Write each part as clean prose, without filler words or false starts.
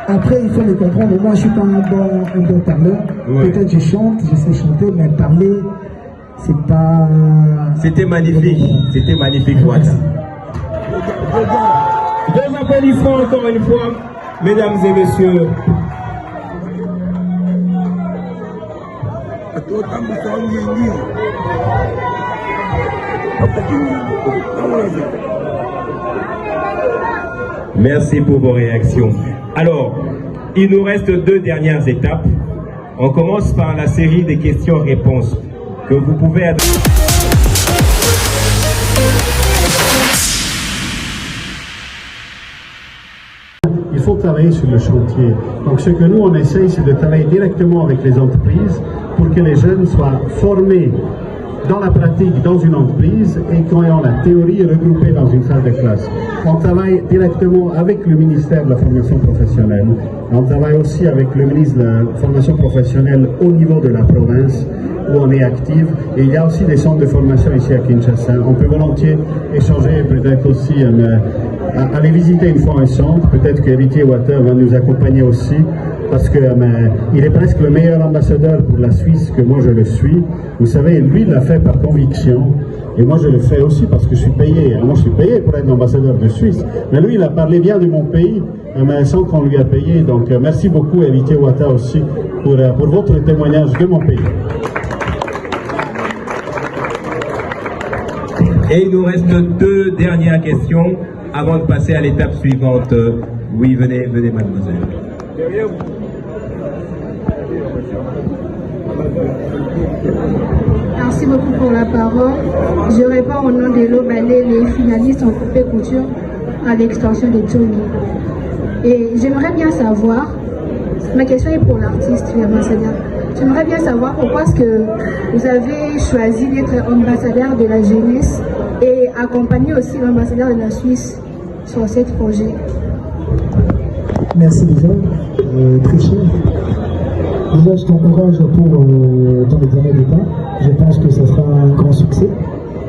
Après, il faut le comprendre, moi je suis pas un bon parleur. Ouais. Peut-être je chante, je sais chanter, mais parler, c'est pas... C'était magnifique, voilà. Deux applaudissements encore une fois, mesdames et messieurs. Merci pour vos réactions. Alors, il nous reste deux dernières étapes. On commence par la série des questions-réponses que vous pouvez adresser. Il faut travailler sur le chantier. Donc ce que nous on essaye, c'est de travailler directement avec les entreprises pour que les jeunes soient formés dans la pratique dans une entreprise et quand ils ont la théorie regroupée dans une salle de classe. On travaille directement avec le ministère de la formation professionnelle. On travaille aussi avec le ministre de la formation professionnelle au niveau de la province où on est actif. Et il y a aussi des centres de formation ici à Kinshasa. On peut volontiers échanger, peut-être aussi aller visiter une fois un centre. Peut-être qu'Héritier Water va nous accompagner aussi parce que il est presque le meilleur ambassadeur pour la Suisse que moi je le suis. Vous savez, lui il l'a fait par conviction et moi je le fais aussi parce que je suis payé. Moi je suis payé pour être l'ambassadeur de Suisse, mais lui il a parlé bien de mon pays sans qu'on lui a payé. Donc merci beaucoup Héritier Wata aussi pour votre témoignage de mon pays. Et il nous reste deux dernières questions avant de passer à l'étape suivante. Oui, venez mademoiselle. Merci beaucoup pour la parole. Je réponds au nom de l'Obalé, les finalistes en coupé couture à l'extension de Tchongi. Et j'aimerais bien savoir, ma question est pour l'artiste, l'ambassadeur. J'aimerais bien savoir pourquoi est-ce que vous avez choisi d'être ambassadeur de la jeunesse et accompagner aussi l'ambassadeur de la Suisse sur ce projet. Merci déjà, très cher. Déjà, je t'encourage pour ton examen d'État. Je pense que ce sera un grand succès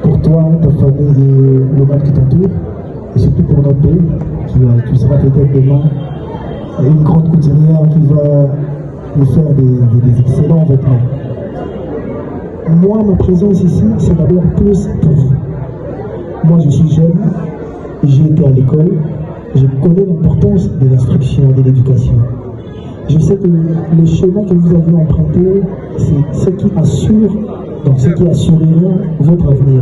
pour toi, ta famille et le monde qui t'entoure, et surtout pour notre pays, qui sera peut-être demain une grande couturière qui va nous faire des excellents vêtements. Moi, ma présence ici, c'est d'abord plus pour vous. Moi, je suis jeune, j'ai été à l'école, je connais l'importance de l'instruction et de l'éducation. Je sais que le chemin que vous avez emprunté, c'est ce qui assure, donc ce qui assurera votre avenir.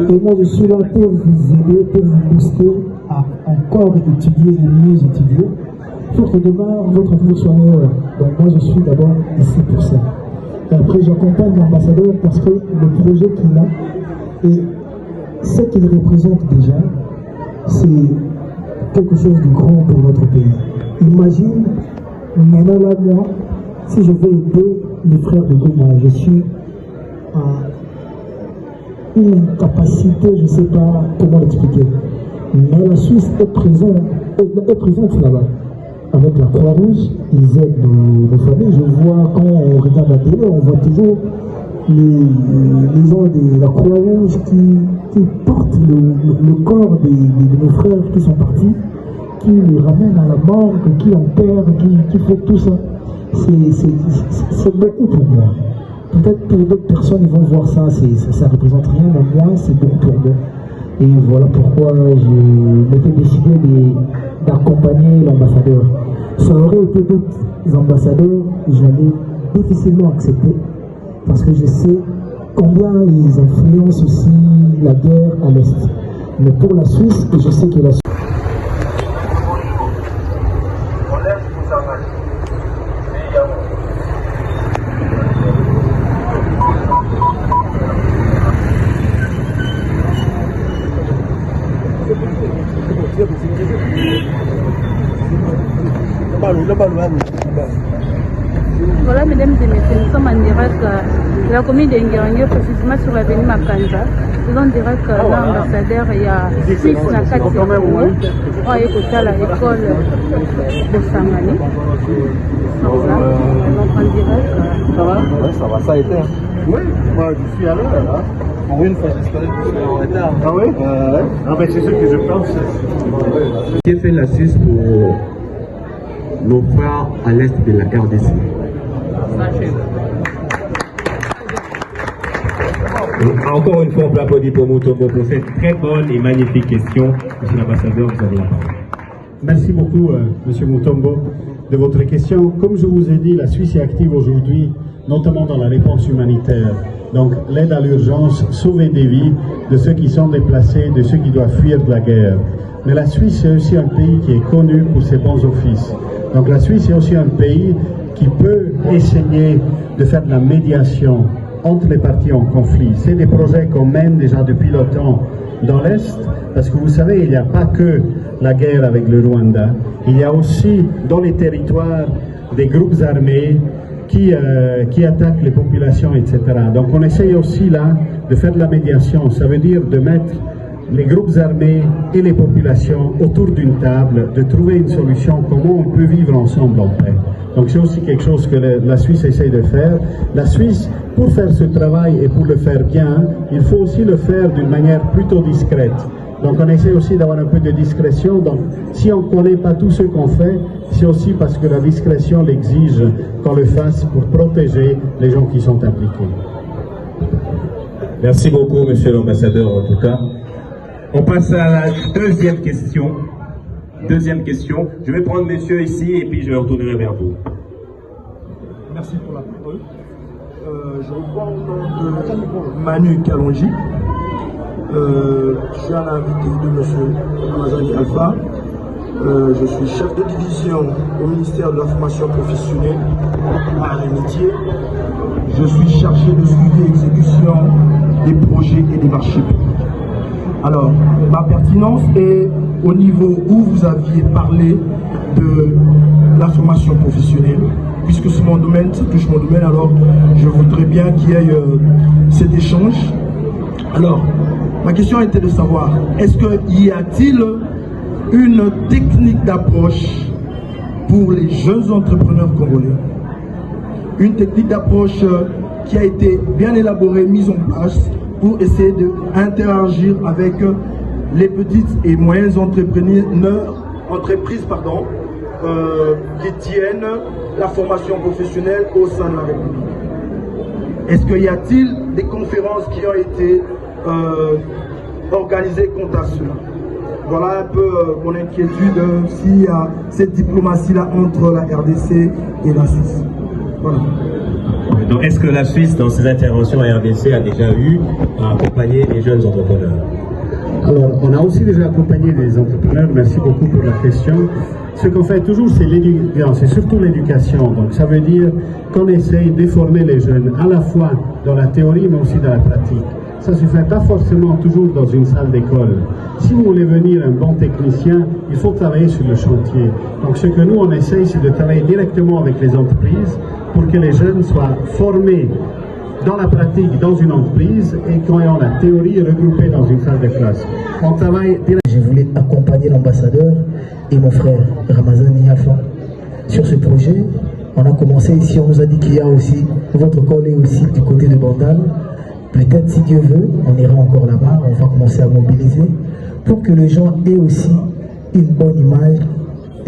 Et moi, je suis là pour vous aider, pour vous booster à encore étudier et mieux étudier, pour que demain, votre avenir soit meilleur. Donc moi, je suis d'abord ici pour ça. Et après, j'accompagne l'ambassadeur parce que le projet qu'il a et ce qu'il représente déjà, c'est quelque chose de grand pour notre pays. Imagine, maintenant là, moi, si je veux aider les frères de Goma, je suis à une capacité, je ne sais pas comment l'expliquer, mais la Suisse est présente là-bas. Avec la Croix-Rouge, ils aident nos familles. Je vois quand on regarde la télé, on voit toujours les gens de la Croix-Rouge qui portent le corps de nos frères qui sont partis, qui les ramènent à la morgue, qui enterrent, qui font tout ça. C'est beaucoup pour moi. Peut-être pour d'autres personnes, ils vont voir ça, ça ne représente rien, mais moi, c'est beaucoup pour moi. Et voilà pourquoi je m'étais décidé d'accompagner l'ambassadeur. Ça aurait été d'autres ambassadeurs, j'allais difficilement accepter, parce que je sais combien ils influencent aussi la guerre à l'Est. Mais pour la Suisse, et je sais que la Suisse... Voilà, mesdames et messieurs, nous sommes en direct de la commune d'Enguerangé, précisément sur l'avenue Makanja. Nous sommes en direct l'ambassadeur, il y a 6 na 4 on est côté à l'école de Sangani. Voilà, donc en direct. Ça va, ça a été. Oui, moi je suis à l'heure là. Pour une fois, j'espérais que je serais en retard. Ah oui? Ah ben c'est ce que je pense. Qu'est-ce que fait la Suisse pour nos frères à l'est de la RDC? Encore une fois, on peut applaudir pour Mutombo pour cette très bonne et magnifique question. Monsieur l'ambassadeur, vous avez la parole. Merci beaucoup, Monsieur Mutombo, de votre question. Comme je vous ai dit, la Suisse est active aujourd'hui, notamment dans la réponse humanitaire. Donc, l'aide à l'urgence, sauver des vies de ceux qui sont déplacés, de ceux qui doivent fuir de la guerre. Mais la Suisse est aussi un pays qui est connu pour ses bons offices. Donc, la Suisse est aussi un pays qui peut essayer de faire de la médiation entre les parties en conflit. C'est des projets qu'on mène déjà depuis longtemps dans l'Est, parce que vous savez, il n'y a pas que la guerre avec le Rwanda, il y a aussi dans les territoires des groupes armés qui attaquent les populations, etc. Donc on essaye aussi là de faire de la médiation, ça veut dire de mettre les groupes armés et les populations autour d'une table, de trouver une solution, comment on peut vivre ensemble en paix. Donc c'est aussi quelque chose que la Suisse essaye de faire. La Suisse, pour faire ce travail et pour le faire bien, il faut aussi le faire d'une manière plutôt discrète. Donc on essaie aussi d'avoir un peu de discrétion. Donc si on ne connaît pas tout ce qu'on fait, c'est aussi parce que la discrétion l'exige qu'on le fasse pour protéger les gens qui sont impliqués. Merci beaucoup, monsieur l'ambassadeur, en tout cas. On passe à la deuxième question. Deuxième question. Je vais prendre monsieur ici et puis je retournerai vers vous. Merci pour la parole. Je reprends au nom de Manu Kalonji. Je suis un invité de monsieur Ramazani Alpha. Je suis chef de division au ministère de la formation professionnelle à l'amitié. Je suis chargé de suivi et exécution des projets et des marchés publics. Alors, ma pertinence est au niveau où vous aviez parlé de la formation professionnelle, puisque c'est mon domaine, ça touche mon domaine, alors je voudrais bien qu'il y ait cet échange. Alors, ma question était de savoir, est-ce qu'il y a-t-il une technique d'approche pour les jeunes entrepreneurs congolais? Une technique d'approche qui a été bien élaborée, mise en place pour essayer d'interagir avec les petites et moyennes entreprises qui tiennent la formation professionnelle au sein de la République. Est-ce qu'il y a-t-il des conférences qui ont été organisées quant à cela? Voilà un peu mon inquiétude s'il y a cette diplomatie-là entre la RDC et la Suisse. Voilà. Donc, est-ce que la Suisse, dans ses interventions à RDC, a déjà eu à accompagner les jeunes entrepreneurs? Alors, on a aussi déjà accompagné des entrepreneurs, merci beaucoup pour la question. Ce qu'on fait toujours, c'est l'éducation, c'est surtout l'éducation. Donc, ça veut dire qu'on essaye de former les jeunes, à la fois dans la théorie, mais aussi dans la pratique. Ça ne se fait pas forcément toujours dans une salle d'école. Si vous voulez venir un bon technicien, il faut travailler sur le chantier. Donc, ce que nous, on essaye, c'est de travailler directement avec les entreprises pour que les jeunes soient formés dans la pratique, dans une entreprise, et quand on a la théorie regroupée dans une salle de classe. On travaille directement. Je voulais accompagner l'ambassadeur et mon frère Ramazani Alpha sur ce projet. On a commencé ici, on nous a dit qu'il y a aussi, votre collègue aussi du côté de Bandal. Peut-être si Dieu veut, on ira encore là-bas, on va commencer à mobiliser pour que les gens aient aussi une bonne image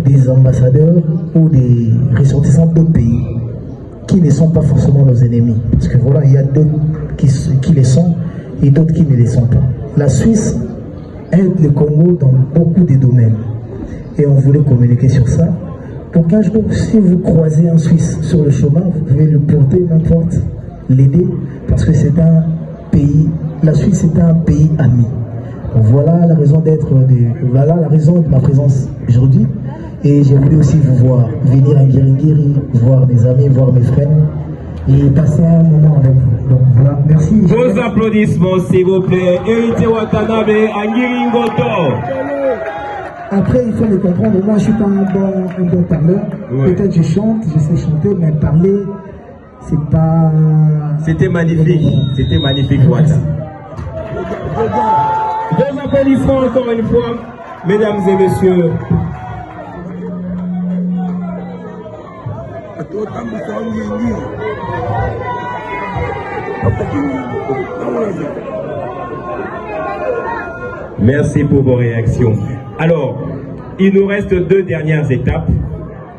des ambassadeurs ou des ressortissants d'autres pays qui ne sont pas forcément nos ennemis. Parce que voilà, il y a d'autres qui les sont et d'autres qui ne les sont pas. La Suisse aide le Congo dans beaucoup de domaines. Et on voulait communiquer sur ça. Pour qu'un jour, si vous croisez un Suisse sur le chemin, vous pouvez le porter, n'importe, l'aider, parce que c'est un pays, la Suisse est un pays ami. Voilà la raison voilà la raison de ma présence aujourd'hui. Et j'ai voulu aussi vous voir, venir à Ngiringiri, voir mes amis, voir mes frères et passer un moment avec vous. Donc voilà, merci. Vos applaudissements, s'il vous plaît. Héritier Watanabe à Ngiringoto. Après, il faut le comprendre, moi je ne suis pas un bon parleur. Ouais. Peut-être je chante, je sais chanter, mais parler, c'est pas... C'était magnifique, Wata. Vos applaudissements encore une fois, mesdames et messieurs. Merci pour vos réactions. Alors, il nous reste 2 dernières étapes.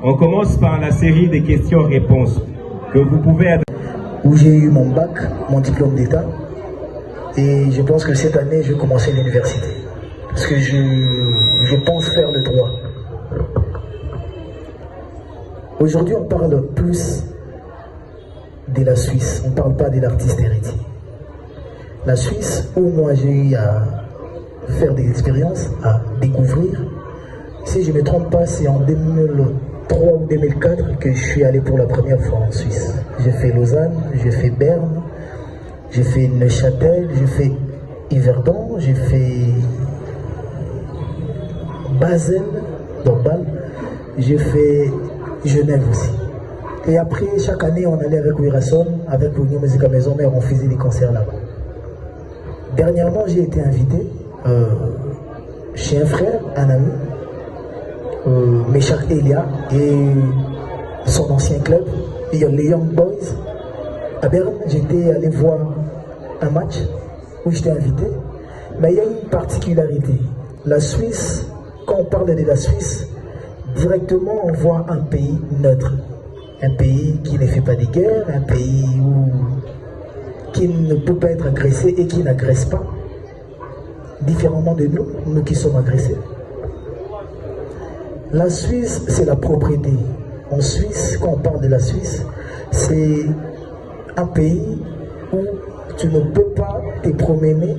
On commence par la série des questions-réponses que vous pouvez... Où j'ai eu mon bac, mon diplôme d'État. Et je pense que cette année, je vais commencer l'université. Parce que je pense faire le droit. Aujourd'hui, on parle plus de la Suisse. On ne parle pas de l'artiste héritier. La Suisse, où moi j'ai eu à faire des expériences, à découvrir. Si je ne me trompe pas, c'est en 2003 ou 2004 que je suis allé pour la première fois en Suisse. J'ai fait Lausanne, j'ai fait Berne, j'ai fait Neuchâtel, j'ai fait Yverdon, j'ai fait Basel, donc Bâle, j'ai fait Genève aussi. Et après, chaque année, on allait avec Wirason, avec l'Union Musique à Maison Mère, on faisait des concerts là-bas. Dernièrement, j'ai été invité chez un frère, un ami, Meshach Elia, et son ancien club, les Young Boys. À Berne, j'étais allé voir un match où j'étais invité, mais il y a une particularité. La Suisse, quand on parle de la Suisse, directement on voit un pays neutre, un pays qui ne fait pas de guerre, un pays qui ne peut pas être agressé et qui n'agresse pas, différemment de nous, nous qui sommes agressés. La Suisse, c'est la propriété. En Suisse, quand on parle de la Suisse, c'est un pays où tu ne peux pas te promener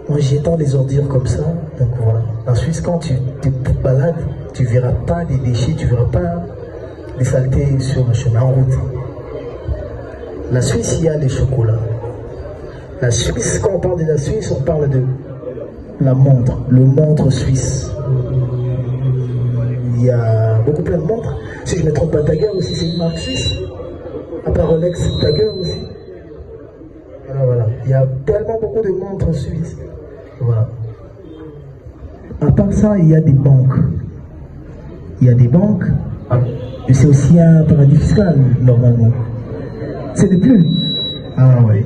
en jetant les ordures comme ça. Donc voilà. En Suisse, quand tu te balades, tu ne verras pas des déchets, tu ne verras pas des saletés sur le chemin, en route. La Suisse, il y a les chocolats. La Suisse, quand on parle de la Suisse, on parle de la montre, le montre suisse. Il y a beaucoup plein de montres. Si je ne me trompe pas, Tiger aussi, c'est une marque suisse. À part Rolex, Tiger aussi. Voilà. Il y a tellement beaucoup de montres suisses. Voilà. À part ça, il y a des banques. Il y a des banques. Et c'est aussi un paradis fiscal, normalement. C'est de plus. Ah oui.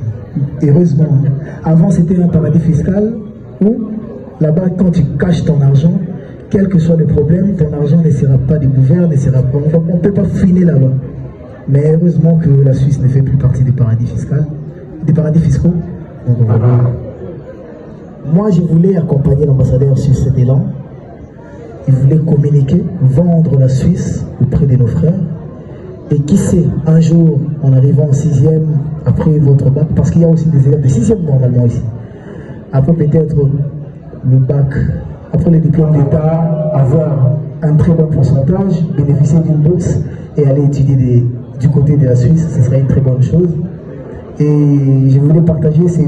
Heureusement. Avant, c'était un paradis fiscal où, là-bas, quand tu caches ton argent, quels que soient les problèmes, ton argent ne sera pas découvert, ne sera pas... On ne peut pas fouiner là-bas. Mais heureusement que la Suisse ne fait plus partie des paradis fiscaux. Donc voilà. Moi, je voulais accompagner l'ambassadeur sur cet élan. Il voulait communiquer, vendre la Suisse auprès de nos frères. Et qui sait, un jour, en arrivant en 6e, après votre bac, parce qu'il y a aussi des élèves de 6e normalement ici. Après peut-être le bac, après le diplôme d'État, avoir un très bon pourcentage, bénéficier d'une bourse et aller étudier du côté de la Suisse, ce serait une très bonne chose. Et je voulais partager ces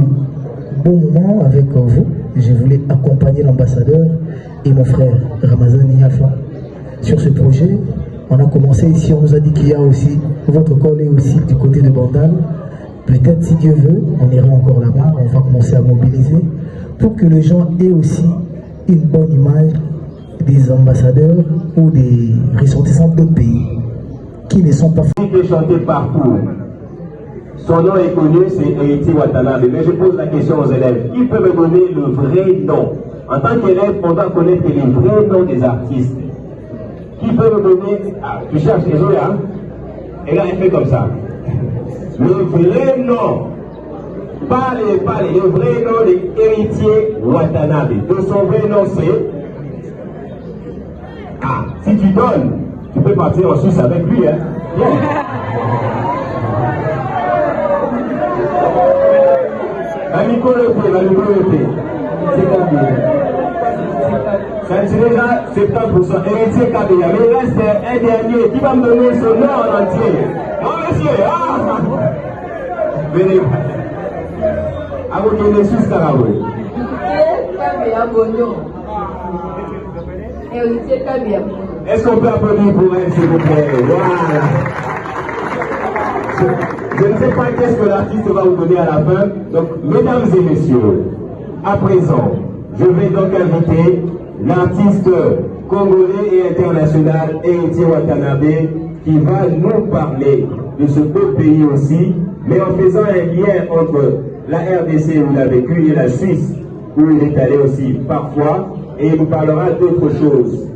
bons moments avec vous. Je voulais accompagner l'ambassadeur et mon frère Ramazan Niafa sur ce projet. On a commencé ici, on nous a dit qu'il y a aussi, votre col est aussi du côté de Bandal. Peut-être si Dieu veut, on ira encore là-bas, on va commencer à mobiliser pour que les gens aient aussi une bonne image des ambassadeurs ou des ressortissants d'autres pays qui ne sont pas... Il est chanté partout. Son nom est connu, c'est Héritier Watanabe. Mais je pose la question aux élèves. Qui peut me donner le vrai nom? En tant qu'élève, on doit connaître les vrais noms des artistes. Qui peut me donner... Ah, tu cherches, désolé, hein? Et là, il fait comme ça. Le vrai nom. Pas le vrai nom de Héritier Watanabe. De son vrai nom, c'est... Ah, si tu donnes, tu peux partir en Suisse avec lui, hein? La micro le fait. C'est combien? C'est déjà 70%. Héritier Kabila. Mais il reste un dernier qui va me donner son nom en entier. Non, monsieur, ah! Venez. À vous donner Suisse Caraboué. Est-ce qu'on peut applaudir pour elle, s'il vous plaît? Voilà. Je ne sais pas qu'est-ce que l'artiste va vous donner à la fin. Donc, mesdames et messieurs, à présent, je vais donc inviter l'artiste congolais et international Héritier Watanabe qui va nous parler de ce beau pays aussi, mais en faisant un lien entre la RDC où il a vécu et la Suisse. où il est allé aussi parfois, et il nous parlera d'autres choses.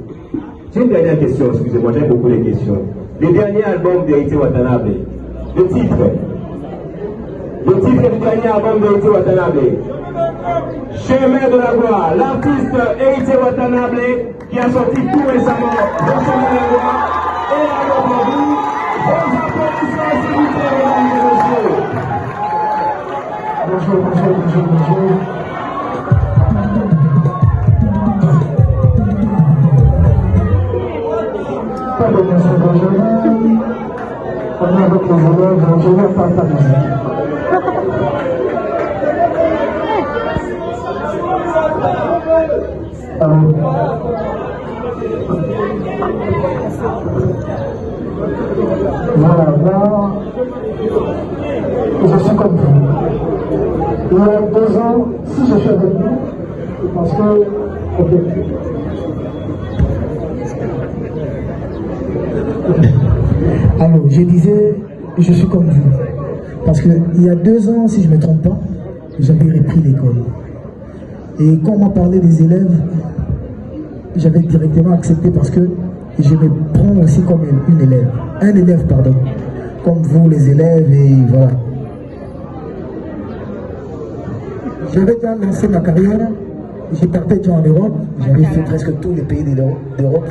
J'ai une dernière question, excusez-moi, j'aime beaucoup les questions. Le dernier album d'Haïti Watanabe, le titre du dernier album d'Haïti Watanabe, Chemin de la Gloire, l'artiste Haïti Watanabe qui a sorti tout récemment le Chemin de la Gloire, et alors pour vous, vos applaudissements s'il vous plaît, mesdames et messieurs. Bonjour. Pas de mention d'aujourd'hui. On est avec les élèves, je vais faire ta musique. Voilà, là, je suis comme vous. Il y a 2 ans, si je suis avec vous, c'est parce que, alors, je disais, je suis comme vous. Parce qu'il y a 2 ans, si je ne me trompe pas, j'avais repris l'école. Et quand on m'a parlé des élèves, j'avais directement accepté parce que je me prends aussi comme une élève. Un élève, pardon. Comme vous, les élèves, et voilà. J'avais déjà lancé ma carrière. J'ai parti déjà en Europe. J'avais fait presque tous les pays d'Europe.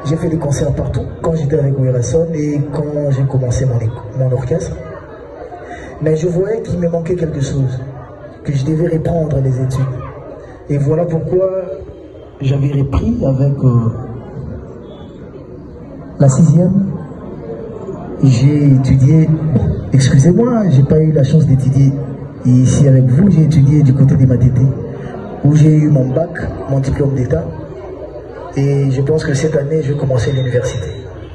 J'ai fait des concerts partout quand j'étais avec Oyerson et quand j'ai commencé mon orchestre. Mais je voyais qu'il me manquait quelque chose, que je devais reprendre les études. Et voilà pourquoi j'avais repris avec la 6e. J'ai étudié, excusez-moi, j'ai pas eu la chance d'étudier ici avec vous, j'ai étudié du côté des Matete, où j'ai eu mon bac, mon diplôme d'état. Et je pense que cette année, je vais commencer l'université.